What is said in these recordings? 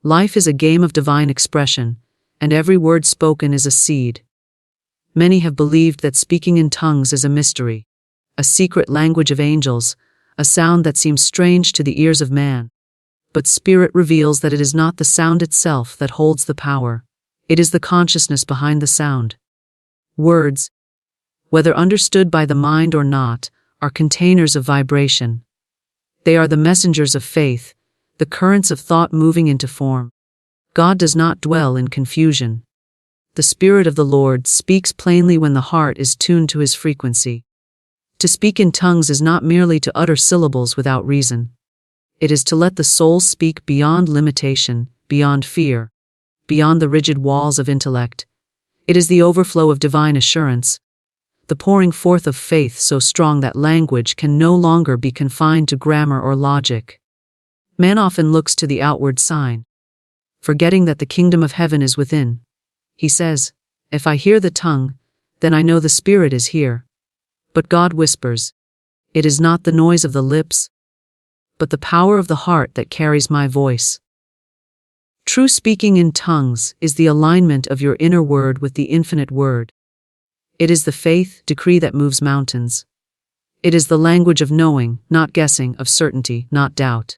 Life is a game of divine expression, and every word spoken is a seed. Many have believed that speaking in tongues is a mystery, a secret language of angels, a sound that seems strange to the ears of man. But Spirit reveals that it is not the sound itself that holds the power. It is the consciousness behind the sound. Words, whether understood by the mind or not, are containers of vibration. They are the messengers of faith, the currents of thought moving into form. God does not dwell in confusion. The Spirit of the Lord speaks plainly when the heart is tuned to His frequency. To speak in tongues is not merely to utter syllables without reason. It is to let the soul speak beyond limitation, beyond fear, beyond the rigid walls of intellect. It is the overflow of divine assurance, the pouring forth of faith so strong that language can no longer be confined to grammar or logic. Man often looks to the outward sign, forgetting that the kingdom of heaven is within. He says, "If I hear the tongue, then I know the Spirit is here." But God whispers, "It is not the noise of the lips, but the power of the heart that carries my voice." True speaking in tongues is the alignment of your inner word with the infinite word. It is the faith decree that moves mountains. It is the language of knowing, not guessing, of certainty, not doubt.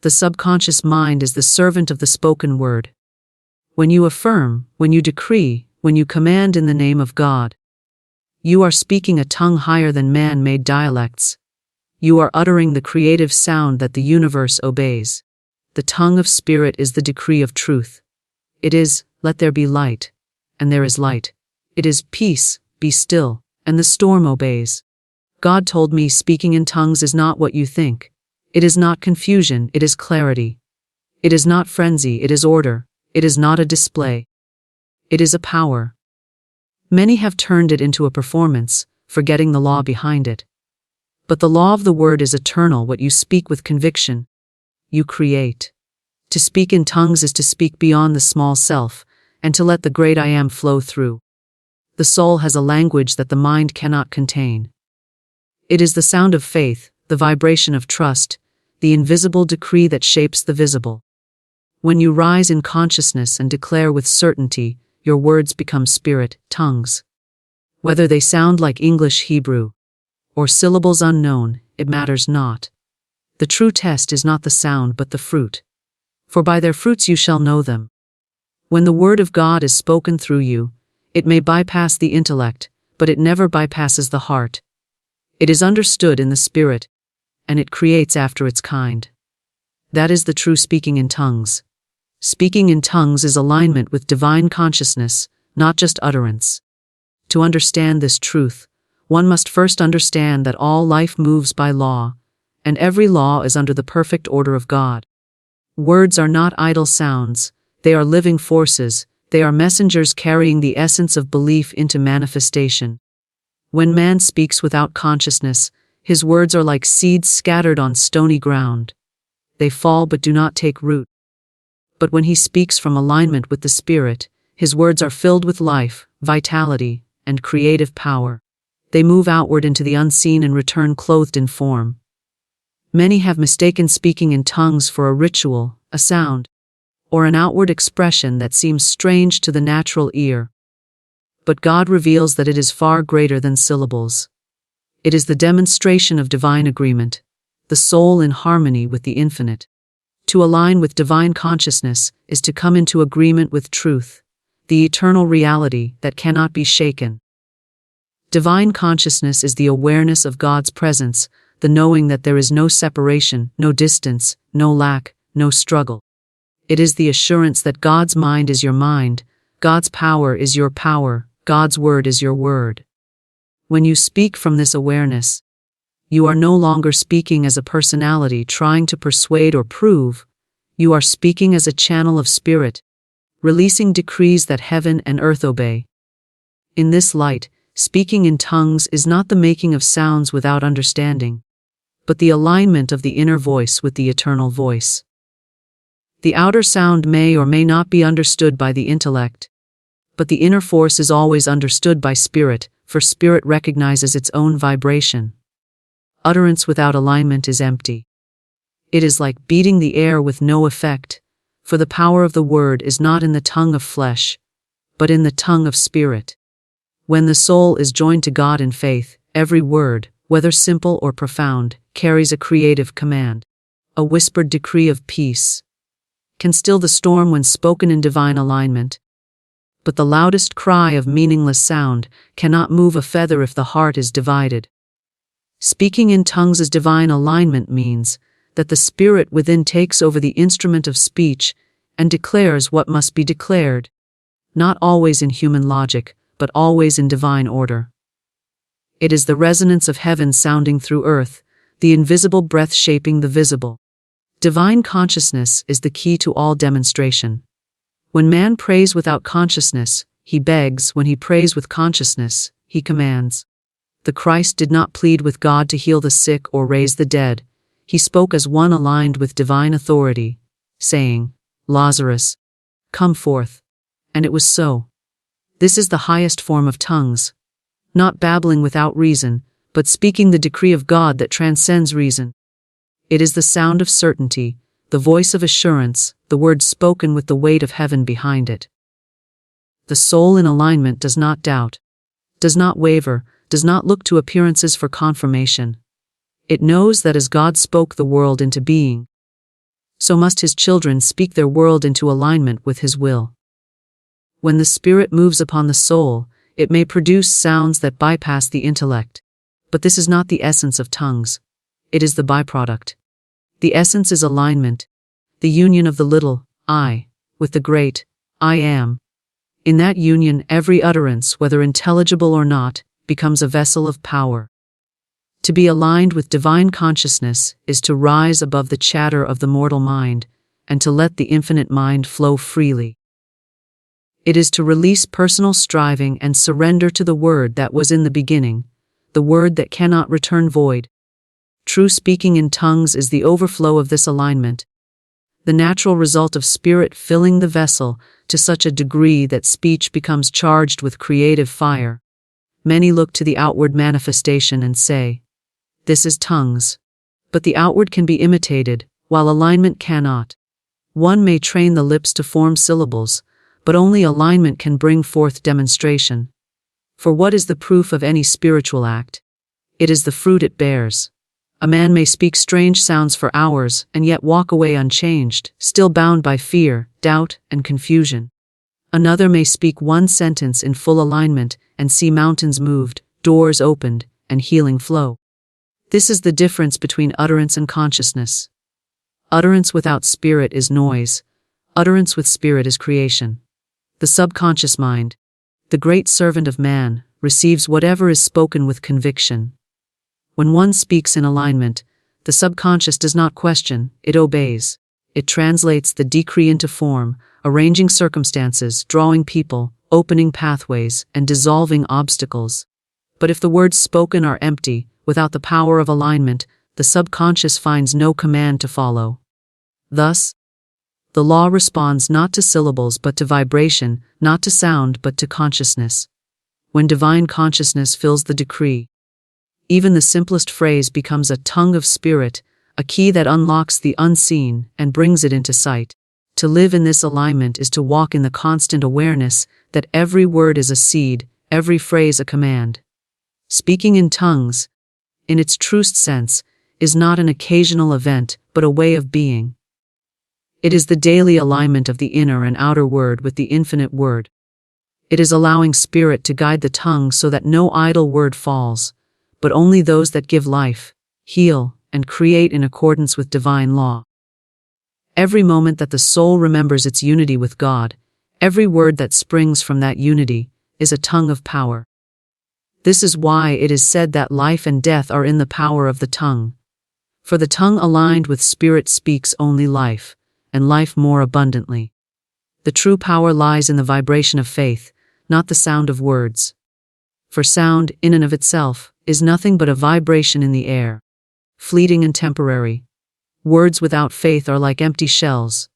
The subconscious mind is the servant of the spoken word. When you affirm, when you decree, when you command in the name of God, you are speaking a tongue higher than man-made dialects. You are uttering the creative sound that the universe obeys. The tongue of Spirit is the decree of truth. It is, "Let there be light," and there is light. It is, "Peace, be still," and the storm obeys. God told me speaking in tongues is not what you think. It is not confusion, it is clarity. It is not frenzy, it is order. It is not a display. It is a power. Many have turned it into a performance, forgetting the law behind it. But the law of the word is eternal. What you speak with conviction, you create. To speak in tongues is to speak beyond the small self, and to let the great I am flow through. The soul has a language that the mind cannot contain. It is the sound of faith, the vibration of trust, the invisible decree that shapes the visible. When you rise in consciousness and declare with certainty, your words become spirit, tongues. Whether they sound like English Hebrew, or syllables unknown, it matters not. The true test is not the sound but the fruit. For by their fruits you shall know them. When the word of God is spoken through you, it may bypass the intellect, but it never bypasses the heart. It is understood in the spirit, and it creates after its kind. That is the true speaking in tongues. Speaking in tongues is alignment with divine consciousness, not just utterance. To understand this truth, one must first understand that all life moves by law, and every law is under the perfect order of God. Words are not idle sounds, they are living forces, they are messengers carrying the essence of belief into manifestation. When man speaks without consciousness, his words are like seeds scattered on stony ground. They fall but do not take root. But when he speaks from alignment with the Spirit, his words are filled with life, vitality, and creative power. They move outward into the unseen and return clothed in form. Many have mistaken speaking in tongues for a ritual, a sound, or an outward expression that seems strange to the natural ear. But God reveals that it is far greater than syllables. It is the demonstration of divine agreement, the soul in harmony with the infinite. To align with divine consciousness is to come into agreement with truth, the eternal reality that cannot be shaken. Divine consciousness is the awareness of God's presence, the knowing that there is no separation, no distance, no lack, no struggle. It is the assurance that God's mind is your mind, God's power is your power, God's word is your word. When you speak from this awareness, you are no longer speaking as a personality trying to persuade or prove. You are speaking as a channel of spirit, releasing decrees that heaven and earth obey. In this light, speaking in tongues is not the making of sounds without understanding, but the alignment of the inner voice with the eternal voice. The outer sound may or may not be understood by the intellect, but the inner force is always understood by spirit, for spirit recognizes its own vibration. Utterance without alignment is empty. It is like beating the air with no effect, For the power of the word is not in the tongue of flesh, but in the tongue of spirit. When the soul is joined to God in faith, every word, whether simple or profound, carries a creative command. A whispered decree of peace can still the storm when spoken in divine alignment. But the loudest cry of meaningless sound cannot move a feather if the heart is divided. Speaking in tongues as divine alignment means that the spirit within takes over the instrument of speech and declares what must be declared, not always in human logic, but always in divine order. It is the resonance of heaven sounding through earth, the invisible breath shaping the visible. Divine consciousness is the key to all demonstration. When man prays without consciousness, he begs. When he prays with consciousness, he commands. The Christ did not plead with God to heal the sick or raise the dead. He spoke as one aligned with divine authority, saying, "Lazarus, come forth." And it was so. This is the highest form of tongues. Not babbling without reason, but speaking the decree of God that transcends reason. It is the sound of certainty, the voice of assurance, the word spoken with the weight of heaven behind it. The soul in alignment does not doubt, does not waver, does not look to appearances for confirmation. It knows that as God spoke the world into being, so must his children speak their world into alignment with his will. When the Spirit moves upon the soul, it may produce sounds that bypass the intellect. But this is not the essence of tongues. It is the byproduct. The essence is alignment, the union of the little I with the great I am. In that union, every utterance, whether intelligible or not, becomes a vessel of power. To be aligned with divine consciousness is to rise above the chatter of the mortal mind and to let the infinite mind flow freely. It is to release personal striving and surrender to the word that was in the beginning, the word that cannot return void. True speaking in tongues is the overflow of this alignment, the natural result of spirit filling the vessel to such a degree that speech becomes charged with creative fire. Many look to the outward manifestation and say, "This is tongues." But the outward can be imitated, while alignment cannot. One may train the lips to form syllables, but only alignment can bring forth demonstration. For what is the proof of any spiritual act? It is the fruit it bears. A man may speak strange sounds for hours and yet walk away unchanged, still bound by fear, doubt, and confusion. Another may speak one sentence in full alignment and see mountains moved, doors opened, and healing flow. This is the difference between utterance and consciousness. Utterance without spirit is noise. Utterance with spirit is creation. The subconscious mind, the great servant of man, receives whatever is spoken with conviction. When one speaks in alignment, the subconscious does not question, it obeys. It translates the decree into form, arranging circumstances, drawing people, opening pathways, and dissolving obstacles. But if the words spoken are empty, without the power of alignment, the subconscious finds no command to follow. Thus, the law responds not to syllables but to vibration, not to sound but to consciousness. When divine consciousness fills the decree, even the simplest phrase becomes a tongue of spirit, a key that unlocks the unseen and brings it into sight. To live in this alignment is to walk in the constant awareness that every word is a seed, every phrase a command. Speaking in tongues, in its truest sense, is not an occasional event, but a way of being. It is the daily alignment of the inner and outer word with the infinite word. It is allowing spirit to guide the tongue so that no idle word falls, but only those that give life, heal, and create in accordance with divine law. Every moment that the soul remembers its unity with God, every word that springs from that unity, is a tongue of power. This is why it is said that life and death are in the power of the tongue. For the tongue aligned with spirit speaks only life, and life more abundantly. The true power lies in the vibration of faith, not the sound of words. For sound, in and of itself, is nothing but a vibration in the air, fleeting and temporary. Words without faith are like empty shells,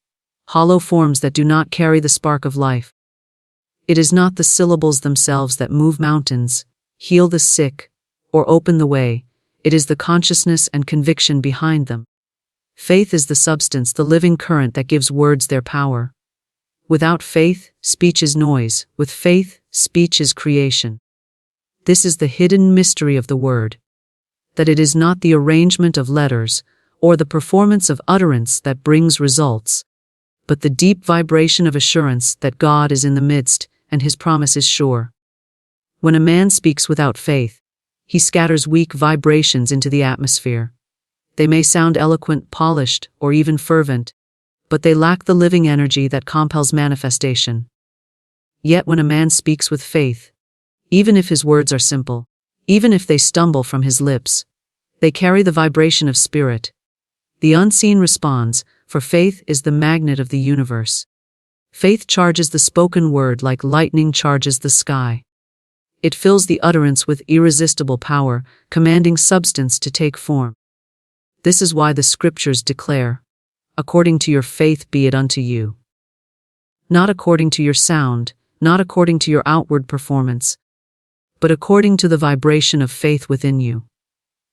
hollow forms that do not carry the spark of life. It is not the syllables themselves that move mountains, heal the sick, or open the way. It is the consciousness and conviction behind them. Faith is the substance, the living current that gives words their power. Without faith, speech is noise. With faith, speech is creation. This is the hidden mystery of the word. That it is not the arrangement of letters, or the performance of utterance that brings results, but the deep vibration of assurance that God is in the midst, and his promise is sure. When a man speaks without faith, he scatters weak vibrations into the atmosphere. They may sound eloquent, polished, or even fervent, but they lack the living energy that compels manifestation. Yet when a man speaks with faith, even if his words are simple, even if they stumble from his lips, they carry the vibration of spirit. The unseen responds, for faith is the magnet of the universe. Faith charges the spoken word like lightning charges the sky. It fills the utterance with irresistible power, commanding substance to take form. This is why the scriptures declare, according to your faith be it unto you. Not according to your sound, not according to your outward performance, but according to the vibration of faith within you.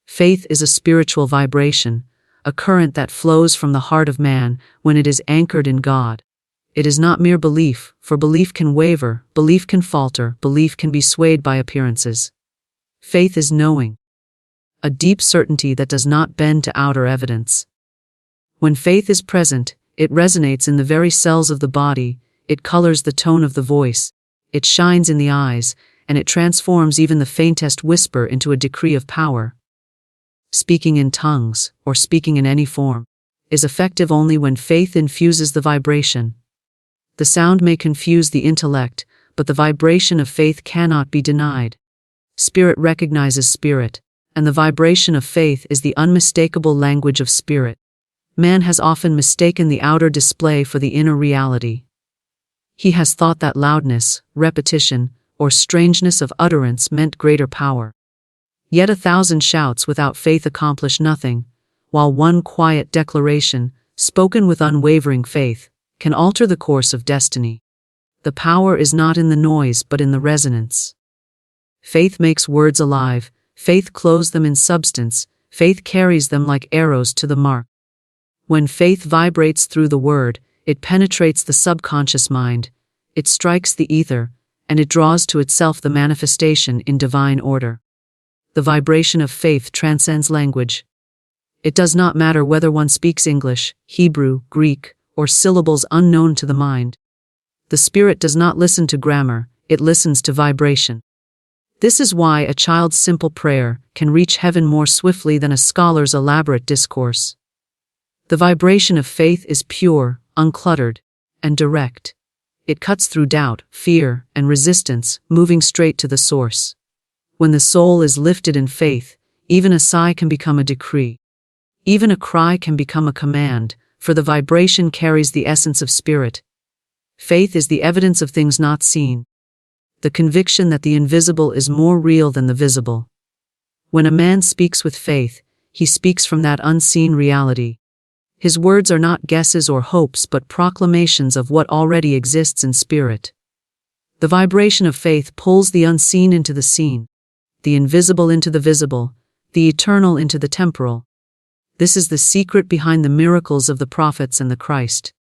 Faith is a spiritual vibration, a current that flows from the heart of man when it is anchored in God. It is not mere belief, for belief can waver, belief can falter, belief can be swayed by appearances. Faith is knowing, a deep certainty that does not bend to outer evidence. When faith is present, it resonates in the very cells of the body, it colors the tone of the voice, it shines in the eyes, and it transforms even the faintest whisper into a decree of power. Speaking in tongues, or speaking in any form, is effective only when faith infuses the vibration. The sound may confuse the intellect, but the vibration of faith cannot be denied. Spirit recognizes spirit, and the vibration of faith is the unmistakable language of spirit. Man has often mistaken the outer display for the inner reality. He has thought that loudness, repetition, or strangeness of utterance meant greater power. Yet 1,000 shouts without faith accomplish nothing, while one quiet declaration, spoken with unwavering faith, can alter the course of destiny. The power is not in the noise but in the resonance. Faith makes words alive, faith clothes them in substance, faith carries them like arrows to the mark. When faith vibrates through the word, it penetrates the subconscious mind, it strikes the ether, and it draws to itself the manifestation in divine order. The vibration of faith transcends language. It does not matter whether one speaks English, Hebrew, Greek, or syllables unknown to the mind. The spirit does not listen to grammar, it listens to vibration. This is why a child's simple prayer can reach heaven more swiftly than a scholar's elaborate discourse. The vibration of faith is pure, uncluttered, and direct. It cuts through doubt, fear, and resistance, moving straight to the source. When the soul is lifted in faith, even a sigh can become a decree. Even a cry can become a command, for the vibration carries the essence of spirit. Faith is the evidence of things not seen, the conviction that the invisible is more real than the visible. When a man speaks with faith, he speaks from that unseen reality. His words are not guesses or hopes but proclamations of what already exists in spirit. The vibration of faith pulls the unseen into the seen, the invisible into the visible, the eternal into the temporal. This is the secret behind the miracles of the prophets and the Christ.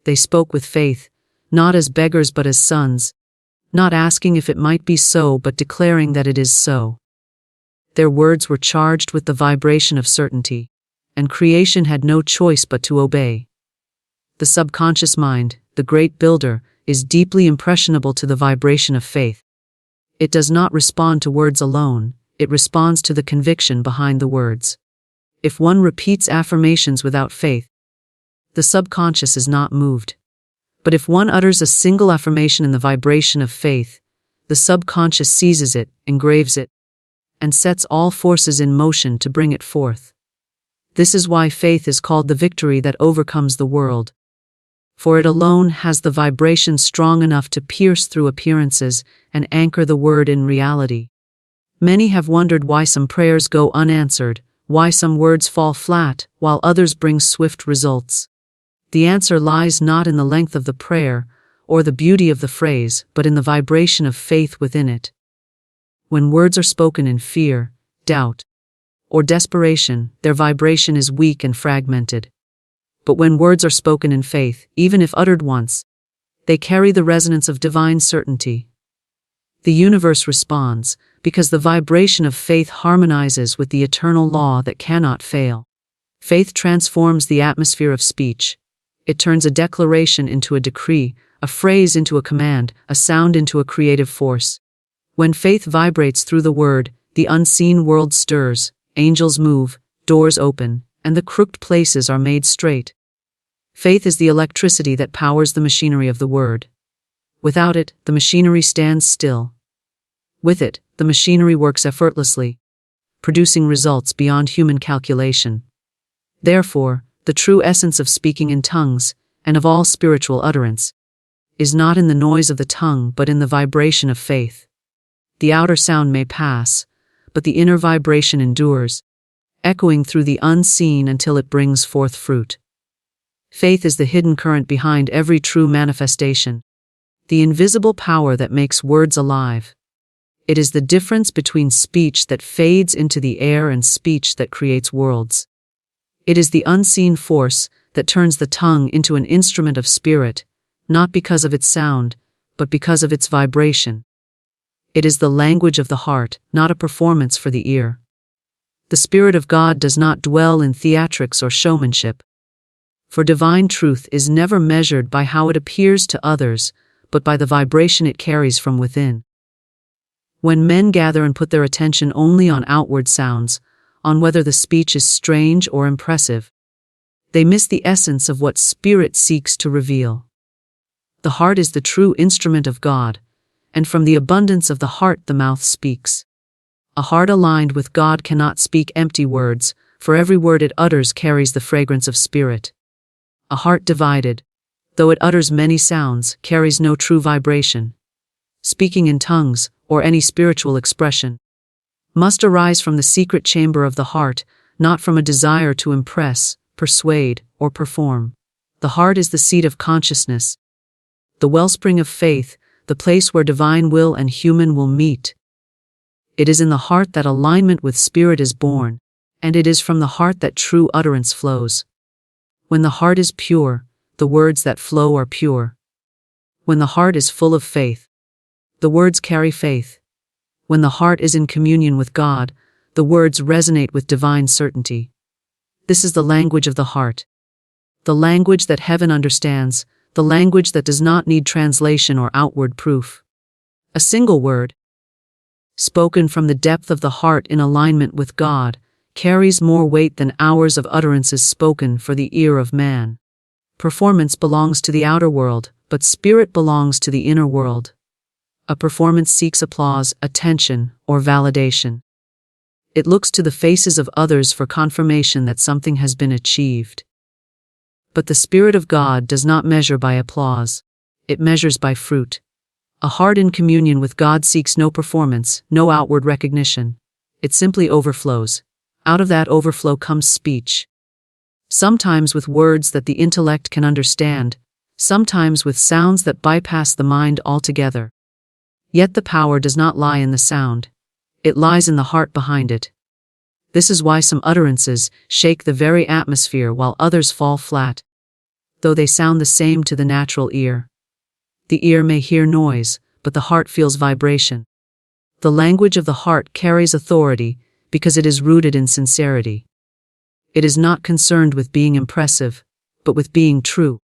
They spoke with faith, not as beggars but as sons, not asking if it might be so but declaring that it is so. Their words were charged with the vibration of certainty, and creation had no choice but to obey. The subconscious mind, the great builder, is deeply impressionable to the vibration of faith. It does not respond to words alone, it responds to the conviction behind the words. If one repeats affirmations without faith, the subconscious is not moved. But if one utters a single affirmation in the vibration of faith, the subconscious seizes it, engraves it, and sets all forces in motion to bring it forth. This is why faith is called the victory that overcomes the world. For it alone has the vibration strong enough to pierce through appearances and anchor the word in reality. Many have wondered why some prayers go unanswered, why some words fall flat, while others bring swift results. The answer lies not in the length of the prayer, or the beauty of the phrase, but in the vibration of faith within it. When words are spoken in fear, doubt, or desperation, their vibration is weak and fragmented. But when words are spoken in faith, even if uttered once, they carry the resonance of divine certainty. The universe responds, because the vibration of faith harmonizes with the eternal law that cannot fail. Faith transforms the atmosphere of speech. It turns a declaration into a decree, a phrase into a command, a sound into a creative force. When faith vibrates through the word, the unseen world stirs, angels move, doors open, and the crooked places are made straight. Faith is the electricity that powers the machinery of the word. Without it, the machinery stands still. With it, the machinery works effortlessly, producing results beyond human calculation. Therefore, the true essence of speaking in tongues, and of all spiritual utterance, is not in the noise of the tongue but in the vibration of faith. The outer sound may pass, but the inner vibration endures, echoing through the unseen until it brings forth fruit. Faith is the hidden current behind every true manifestation, the invisible power that makes words alive. It is the difference between speech that fades into the air and speech that creates worlds. It is the unseen force that turns the tongue into an instrument of spirit, not because of its sound, but because of its vibration. It is the language of the heart, not a performance for the ear. The Spirit of God does not dwell in theatrics or showmanship. For divine truth is never measured by how it appears to others, but by the vibration it carries from within. When men gather and put their attention only on outward sounds, on whether the speech is strange or impressive, they miss the essence of what Spirit seeks to reveal. The heart is the true instrument of God, and from the abundance of the heart the mouth speaks. A heart aligned with God cannot speak empty words, for every word it utters carries the fragrance of Spirit. A heart divided, though it utters many sounds, carries no true vibration. Speaking in tongues, or any spiritual expression, must arise from the secret chamber of the heart, not from a desire to impress, persuade, or perform. The heart is the seat of consciousness, the wellspring of faith, the place where divine will and human will meet. It is in the heart that alignment with Spirit is born, and it is from the heart that true utterance flows. When the heart is pure, the words that flow are pure. When the heart is full of faith, the words carry faith. When the heart is in communion with God, the words resonate with divine certainty. This is the language of the heart. The language that heaven understands, the language that does not need translation or outward proof. A single word, spoken from the depth of the heart in alignment with God, carries more weight than hours of utterances spoken for the ear of man. Performance belongs to the outer world, but spirit belongs to the inner world. A performance seeks applause, attention, or validation. It looks to the faces of others for confirmation that something has been achieved. But the Spirit of God does not measure by applause. It measures by fruit. A heart in communion with God seeks no performance, no outward recognition. It simply overflows. Out of that overflow comes speech. Sometimes with words that the intellect can understand, sometimes with sounds that bypass the mind altogether. Yet the power does not lie in the sound. It lies in the heart behind it. This is why some utterances shake the very atmosphere while others fall flat, though they sound the same to the natural ear. The ear may hear noise, but the heart feels vibration. The language of the heart carries authority because it is rooted in sincerity. It is not concerned with being impressive, but with being true.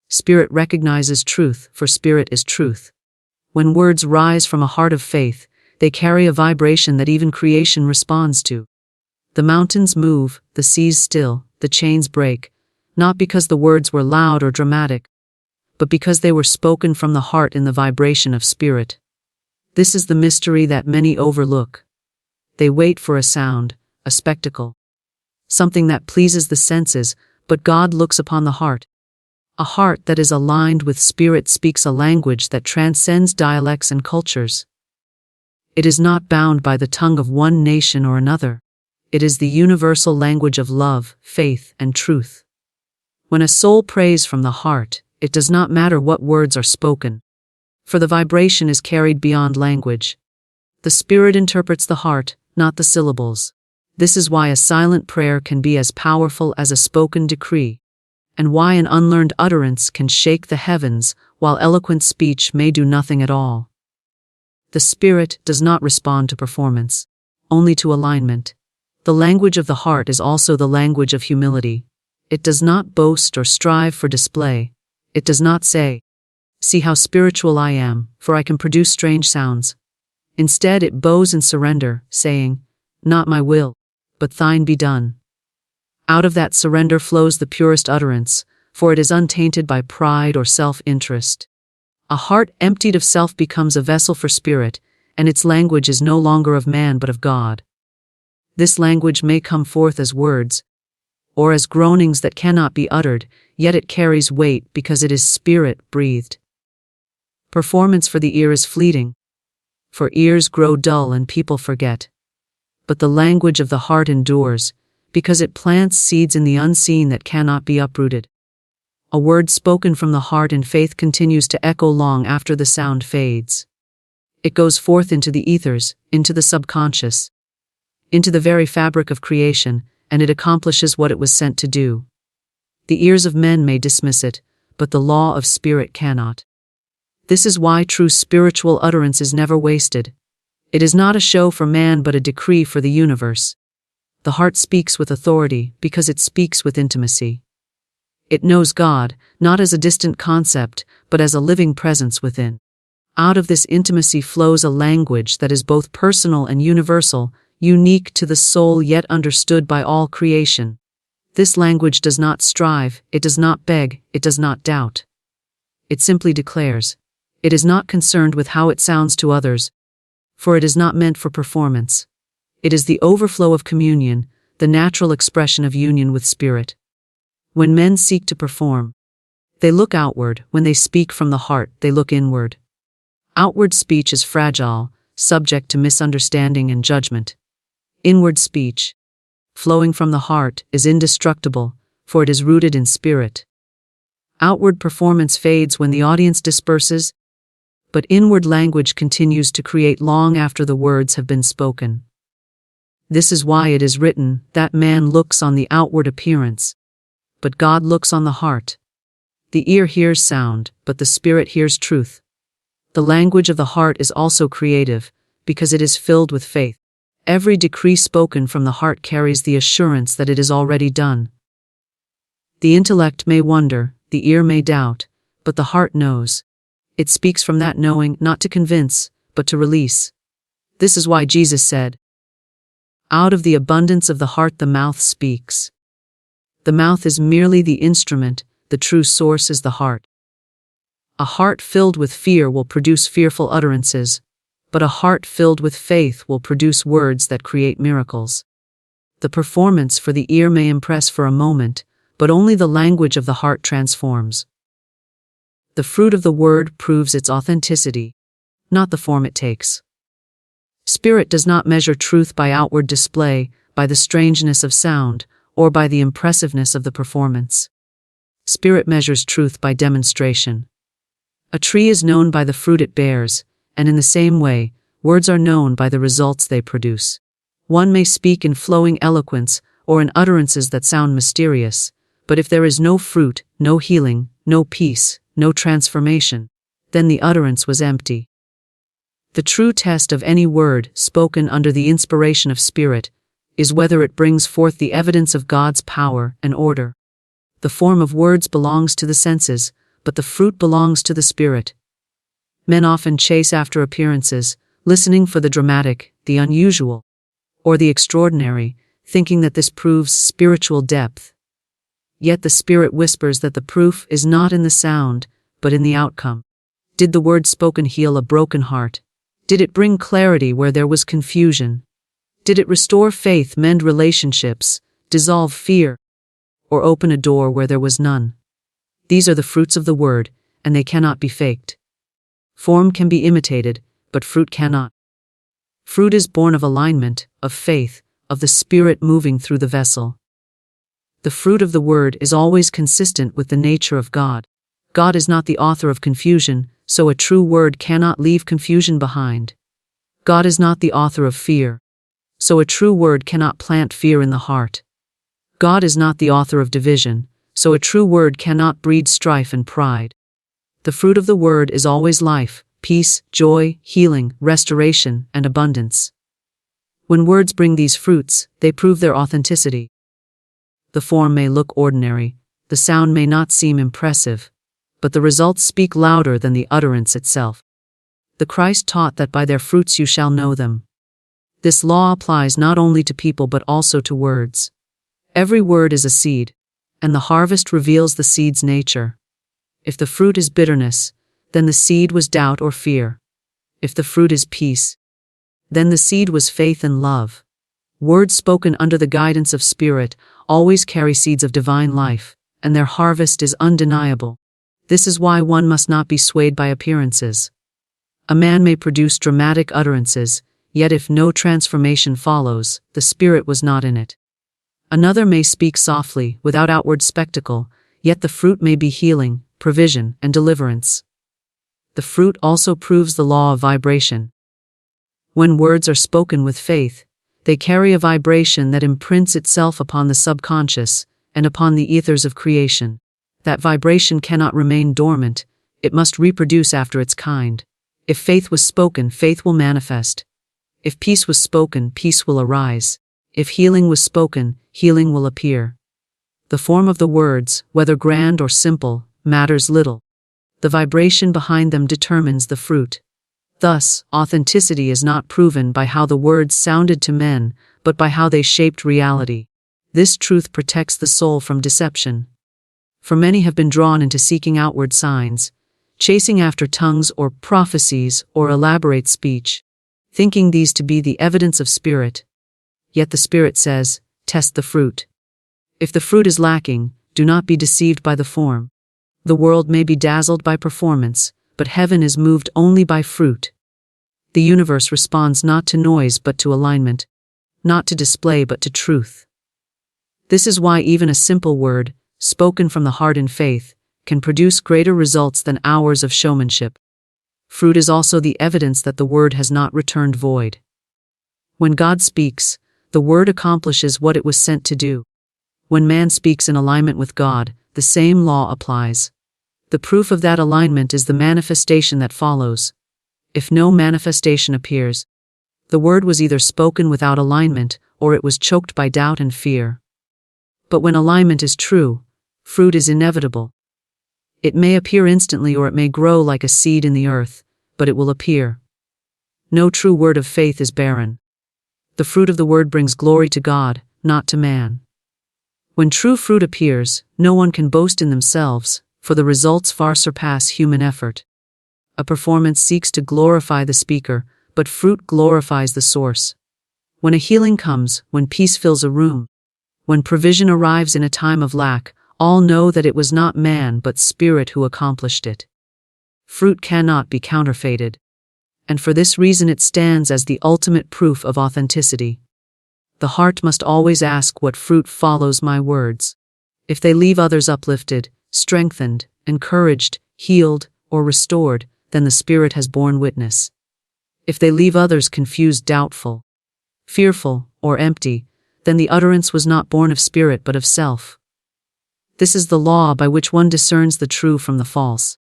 Spirit recognizes truth, for Spirit is truth. When words rise from a heart of faith, they carry a vibration that even creation responds to. The mountains move, the seas still, the chains break, not because the words were loud or dramatic, but because they were spoken from the heart in the vibration of Spirit. This is the mystery that many overlook. They wait for a sound, a spectacle, something that pleases the senses, but God looks upon the heart. A heart that is aligned with Spirit speaks a language that transcends dialects and cultures. It is not bound by the tongue of one nation or another. It is the universal language of love, faith, and truth. When a soul prays from the heart, it does not matter what words are spoken, for the vibration is carried beyond language. The Spirit interprets the heart, not the syllables. This is why a silent prayer can be as powerful as a spoken decree, and why an unlearned utterance can shake the heavens while eloquent speech may do nothing at all. The Spirit does not respond to performance, only to alignment. The language of the heart is also the language of humility. It does not boast or strive for display. It does not say, "See how spiritual I am, for I can produce strange sounds." Instead, it bows in surrender, saying, "Not my will, but thine be done." Out of that surrender flows the purest utterance, for it is untainted by pride or self-interest. A heart emptied of self becomes a vessel for spirit, and its language is no longer of man but of God. This language may come forth as words, or as groanings that cannot be uttered, yet it carries weight because it is spirit-breathed. Performance for the ear is fleeting, for ears grow dull and people forget. But the language of the heart endures, because it plants seeds in the unseen that cannot be uprooted. A word spoken from the heart in faith continues to echo long after the sound fades. It goes forth into the ethers, into the subconscious, into the very fabric of creation, and it accomplishes what it was sent to do. The ears of men may dismiss it, but the law of spirit cannot. This is why true spiritual utterance is never wasted. It is not a show for man but a decree for the universe. The heart speaks with authority because it speaks with intimacy. It knows God, not as a distant concept, but as a living presence within. Out of this intimacy flows a language that is both personal and universal, unique to the soul yet understood by all creation. This language does not strive, it does not beg, it does not doubt. It simply declares. It is not concerned with how it sounds to others, for it is not meant for performance. It is the overflow of communion, the natural expression of union with spirit. When men seek to perform, they look outward. When they speak from the heart, they look inward. Outward speech is fragile, subject to misunderstanding and judgment. Inward speech, flowing from the heart, is indestructible, for it is rooted in spirit. Outward performance fades when the audience disperses, but inward language continues to create long after the words have been spoken. This is why it is written that man looks on the outward appearance, but God looks on the heart. The ear hears sound, but the spirit hears truth. The language of the heart is also creative, because it is filled with faith. Every decree spoken from the heart carries the assurance that it is already done. The intellect may wonder, the ear may doubt, but the heart knows. It speaks from that knowing, not to convince, but to release. This is why Jesus said, "Out of the abundance of the heart the mouth speaks." The mouth is merely the instrument, the true source is the heart. A heart filled with fear will produce fearful utterances, but a heart filled with faith will produce words that create miracles. The performance for the ear may impress for a moment, but only the language of the heart transforms. The fruit of the word proves its authenticity, not the form it takes. Spirit does not measure truth by outward display, by the strangeness of sound, or by the impressiveness of the performance. Spirit measures truth by demonstration. A tree is known by the fruit it bears, and in the same way, words are known by the results they produce. One may speak in flowing eloquence or in utterances that sound mysterious, but if there is no fruit, no healing, no peace, no transformation, then the utterance was empty. The true test of any word spoken under the inspiration of Spirit is whether it brings forth the evidence of God's power and order. The form of words belongs to the senses, but the fruit belongs to the Spirit. Men often chase after appearances, listening for the dramatic, the unusual, or the extraordinary, thinking that this proves spiritual depth. Yet the Spirit whispers that the proof is not in the sound, but in the outcome. Did the word spoken heal a broken heart? Did it bring clarity where there was confusion? Did it restore faith, mend relationships, dissolve fear, or open a door where there was none? These are the fruits of the word, and they cannot be faked. Form can be imitated, but fruit cannot. Fruit is born of alignment, of faith, of the Spirit moving through the vessel. The fruit of the word is always consistent with the nature of God. God is not the author of confusion, so a true word cannot leave confusion behind. God is not the author of fear, so a true word cannot plant fear in the heart. God is not the author of division, so a true word cannot breed strife and pride. The fruit of the word is always life, peace, joy, healing, restoration, and abundance. When words bring these fruits, they prove their authenticity. The form may look ordinary, the sound may not seem impressive, but the results speak louder than the utterance itself. The Christ taught that by their fruits you shall know them. This law applies not only to people but also to words. Every word is a seed, and the harvest reveals the seed's nature. If the fruit is bitterness, then the seed was doubt or fear. If the fruit is peace, then the seed was faith and love. Words spoken under the guidance of Spirit always carry seeds of divine life, and their harvest is undeniable. This is why one must not be swayed by appearances. A man may produce dramatic utterances, yet if no transformation follows, the Spirit was not in it. Another may speak softly, without outward spectacle, yet the fruit may be healing, provision, and deliverance. The fruit also proves the law of vibration. When words are spoken with faith, they carry a vibration that imprints itself upon the subconscious and upon the ethers of creation. That vibration cannot remain dormant, it must reproduce after its kind. If faith was spoken, faith will manifest. If peace was spoken, peace will arise. If healing was spoken, healing will appear. The form of the words, whether grand or simple, matters little. The vibration behind them determines the fruit. Thus, authenticity is not proven by how the words sounded to men, but by how they shaped reality. This truth protects the soul from deception. For many have been drawn into seeking outward signs, chasing after tongues or prophecies or elaborate speech, thinking these to be the evidence of Spirit. Yet the Spirit says, test the fruit. If the fruit is lacking, do not be deceived by the form. The world may be dazzled by performance, but heaven is moved only by fruit. The universe responds not to noise but to alignment, not to display but to truth. This is why even a simple word, spoken from the heart in faith, can produce greater results than hours of showmanship. Fruit is also the evidence that the word has not returned void. When God speaks, the word accomplishes what it was sent to do. When man speaks in alignment with God, the same law applies. The proof of that alignment is the manifestation that follows. If no manifestation appears, the word was either spoken without alignment, or it was choked by doubt and fear. But when alignment is true, fruit is inevitable. It may appear instantly or it may grow like a seed in the earth, but it will appear. No true word of faith is barren. The fruit of the word brings glory to God, not to man. When true fruit appears, no one can boast in themselves, for the results far surpass human effort. A performance seeks to glorify the speaker, but fruit glorifies the source. When a healing comes, when peace fills a room, when provision arrives in a time of lack, all know that it was not man but Spirit who accomplished it. Fruit cannot be counterfeited, and for this reason it stands as the ultimate proof of authenticity. The heart must always ask what fruit follows my words. If they leave others uplifted, strengthened, encouraged, healed, or restored, then the Spirit has borne witness. If they leave others confused, doubtful, fearful, or empty, then the utterance was not born of Spirit but of self. This is the law by which one discerns the true from the false.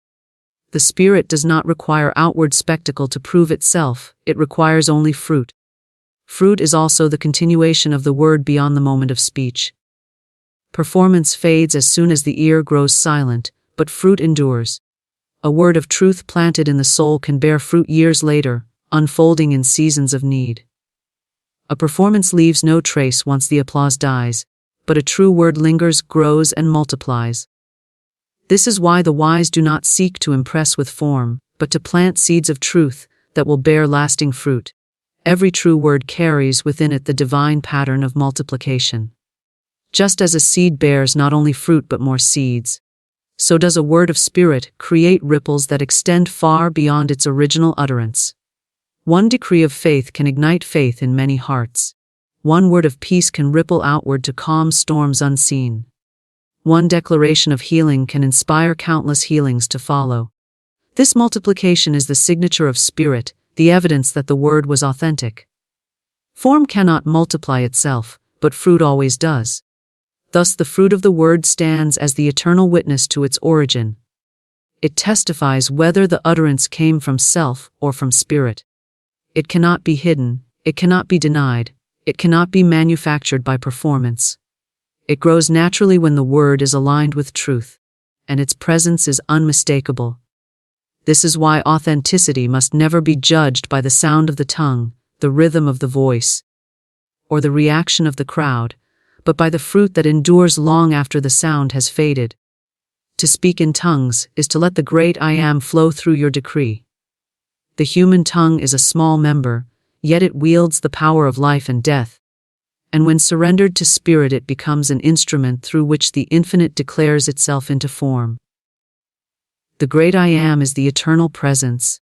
The Spirit does not require outward spectacle to prove itself, it requires only fruit. Fruit is also the continuation of the word beyond the moment of speech. Performance fades as soon as the ear grows silent, but fruit endures. A word of truth planted in the soul can bear fruit years later, unfolding in seasons of need. A performance leaves no trace once the applause dies, but a true word lingers, grows, and multiplies. This is why the wise do not seek to impress with form, but to plant seeds of truth that will bear lasting fruit. Every true word carries within it the divine pattern of multiplication. Just as a seed bears not only fruit but more seeds, so does a word of Spirit create ripples that extend far beyond its original utterance. One decree of faith can ignite faith in many hearts. One word of peace can ripple outward to calm storms unseen. One declaration of healing can inspire countless healings to follow. This multiplication is the signature of Spirit, the evidence that the word was authentic. Form cannot multiply itself, but fruit always does. Thus the fruit of the word stands as the eternal witness to its origin. It testifies whether the utterance came from self or from spirit. It cannot be hidden, it cannot be denied, it cannot be manufactured by performance. It grows naturally when the word is aligned with truth, and its presence is unmistakable. This is why authenticity must never be judged by the sound of the tongue, the rhythm of the voice, or the reaction of the crowd, but by the fruit that endures long after the sound has faded. To speak in tongues is to let the great I Am flow through your decree. The human tongue is a small member, yet it wields the power of life and death. And when surrendered to spirit, it becomes an instrument through which the infinite declares itself into form. The great I Am is the eternal presence,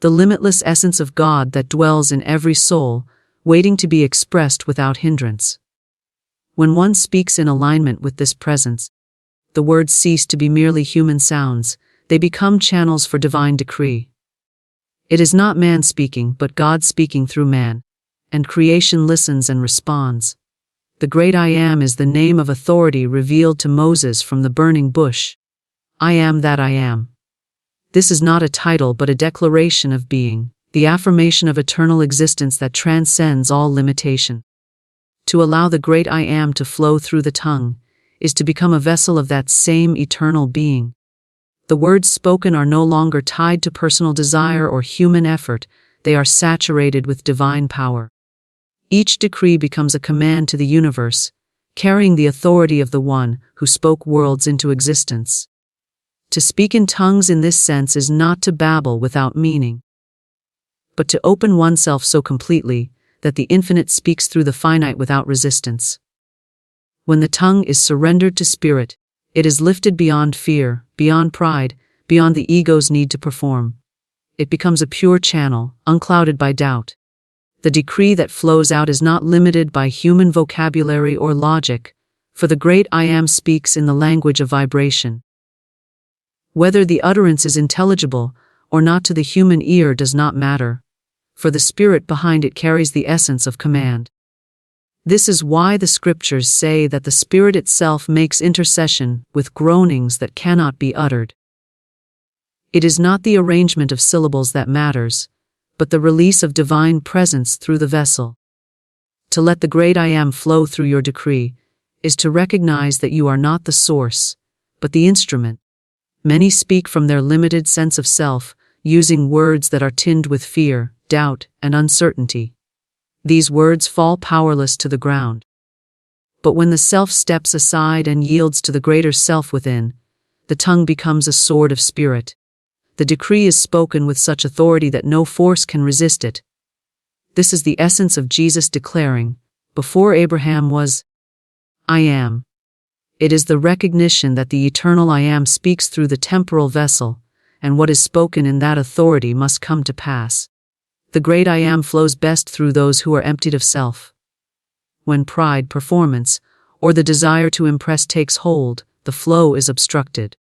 the limitless essence of God that dwells in every soul, waiting to be expressed without hindrance. When one speaks in alignment with this presence, the words cease to be merely human sounds, they become channels for divine decree. It is not man speaking, but God speaking through man, and creation listens and responds. The great I Am is the name of authority revealed to Moses from the burning bush. I am that I am. This is not a title but a declaration of being, the affirmation of eternal existence that transcends all limitation. To allow the great I Am to flow through the tongue is to become a vessel of that same eternal being. The words spoken are no longer tied to personal desire or human effort, they are saturated with divine power. Each decree becomes a command to the universe, carrying the authority of the one who spoke worlds into existence. To speak in tongues in this sense is not to babble without meaning, but to open oneself so completely that the infinite speaks through the finite without resistance. When the tongue is surrendered to spirit, it is lifted beyond fear, beyond pride, beyond the ego's need to perform. It becomes a pure channel, unclouded by doubt. The decree that flows out is not limited by human vocabulary or logic, for the great I Am speaks in the language of vibration. Whether the utterance is intelligible or not to the human ear does not matter, for the spirit behind it carries the essence of command. This is why the scriptures say that the Spirit itself makes intercession with groanings that cannot be uttered. It is not the arrangement of syllables that matters, but the release of divine presence through the vessel. To let the great I Am flow through your decree is to recognize that you are not the source, but the instrument. Many speak from their limited sense of self, using words that are tinged with fear, doubt, and uncertainty. These words fall powerless to the ground. But when the self steps aside and yields to the greater self within, the tongue becomes a sword of spirit. The decree is spoken with such authority that no force can resist it. This is the essence of Jesus declaring, "Before Abraham was, I am." It is the recognition that the eternal I Am speaks through the temporal vessel, and what is spoken in that authority must come to pass. The great I Am flows best through those who are emptied of self. When pride, performance, or the desire to impress takes hold, the flow is obstructed.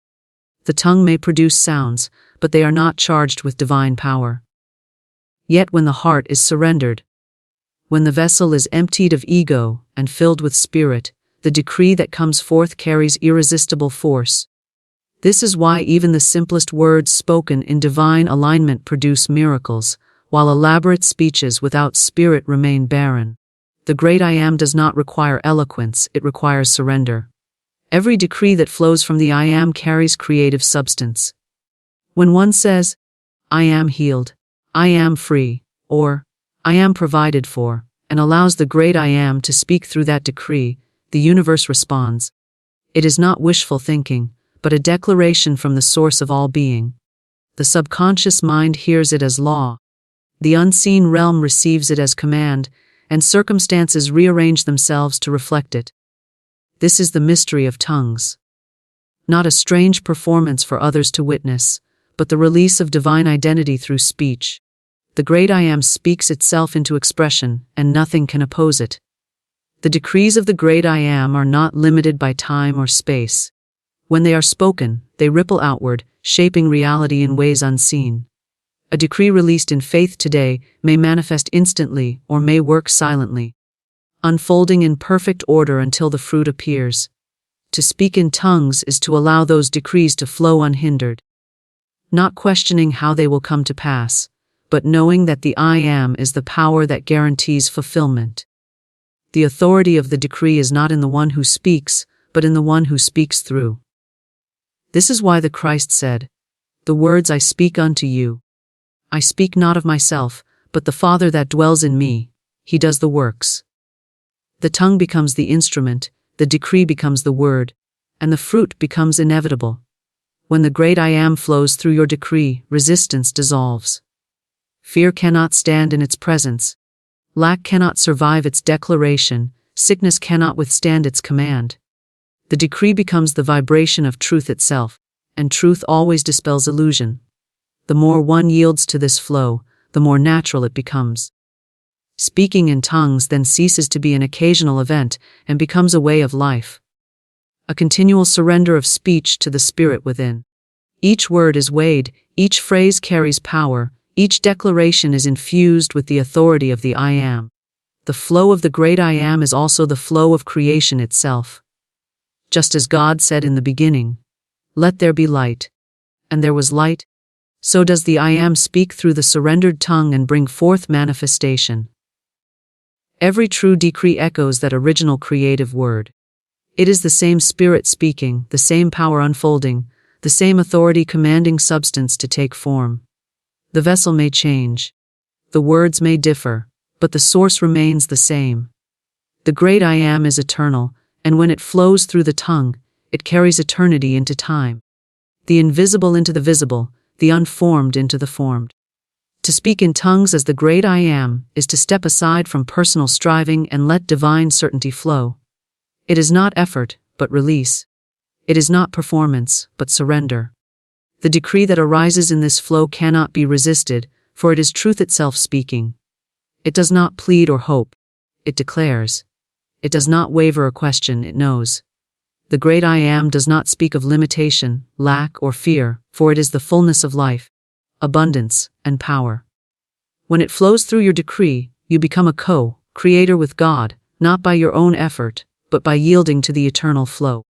The tongue may produce sounds, but they are not charged with divine power. Yet when the heart is surrendered, when the vessel is emptied of ego and filled with spirit, the decree that comes forth carries irresistible force. This is why even the simplest words spoken in divine alignment produce miracles, while elaborate speeches without spirit remain barren. The great I Am does not require eloquence, it requires surrender. Every decree that flows from the I Am carries creative substance. When one says, "I am healed," "I am free," or "I am provided for," and allows the great I Am to speak through that decree, the universe responds. It is not wishful thinking, but a declaration from the source of all being. The subconscious mind hears it as law. The unseen realm receives it as command, and circumstances rearrange themselves to reflect it. This is the mystery of tongues. Not a strange performance for others to witness, but the release of divine identity through speech. The great I Am speaks itself into expression, and nothing can oppose it. The decrees of the great I Am are not limited by time or space. When they are spoken, they ripple outward, shaping reality in ways unseen. A decree released in faith today may manifest instantly or may work silently, unfolding in perfect order until the fruit appears. To speak in tongues is to allow those decrees to flow unhindered, not questioning how they will come to pass, but knowing that the I Am is the power that guarantees fulfillment. The authority of the decree is not in the one who speaks, but in the one who speaks through. This is why the Christ said, "The words I speak unto you, I speak not of myself, but the Father that dwells in me, he does the works." The tongue becomes the instrument, the decree becomes the word, and the fruit becomes inevitable. When the great I Am flows through your decree, resistance dissolves. Fear cannot stand in its presence. Lack cannot survive its declaration. Sickness cannot withstand its command. The decree becomes the vibration of truth itself, and truth always dispels illusion. The more one yields to this flow, the more natural it becomes. Speaking in tongues then ceases to be an occasional event and becomes a way of life. A continual surrender of speech to the Spirit within. Each word is weighed, each phrase carries power, each declaration is infused with the authority of the I Am. The flow of the great I Am is also the flow of creation itself. Just as God said in the beginning, "Let there be light," and there was light, so does the I Am speak through the surrendered tongue and bring forth manifestation. Every true decree echoes that original creative word. It is the same Spirit speaking, the same power unfolding, the same authority commanding substance to take form. The vessel may change, the words may differ, but the source remains the same. The great I Am is eternal, and when it flows through the tongue, it carries eternity into time. The invisible into the visible, the unformed into the formed. To speak in tongues as the great I Am is to step aside from personal striving and let divine certainty flow. It is not effort, but release. It is not performance, but surrender. The decree that arises in this flow cannot be resisted, for it is truth itself speaking. It does not plead or hope. It declares. It does not waver or question, it knows. The great I Am does not speak of limitation, lack, or fear, for it is the fullness of life, abundance, and power. When it flows through your decree, you become a co-creator with God, not by your own effort, but by yielding to the eternal flow.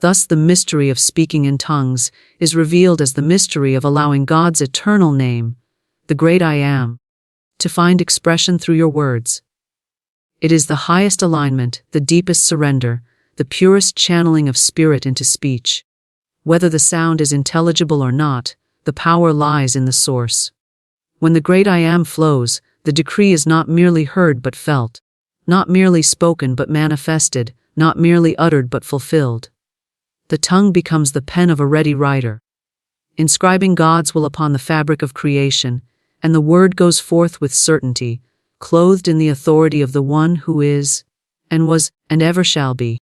Thus the mystery of speaking in tongues is revealed as the mystery of allowing God's eternal name, the great I Am, to find expression through your words. It is the highest alignment, the deepest surrender, the purest channeling of spirit into speech. Whether the sound is intelligible or not, the power lies in the source. When the great I Am flows, the decree is not merely heard but felt, not merely spoken but manifested, not merely uttered but fulfilled. The tongue becomes the pen of a ready writer, inscribing God's will upon the fabric of creation, and the word goes forth with certainty, clothed in the authority of the One who is, and was, and ever shall be.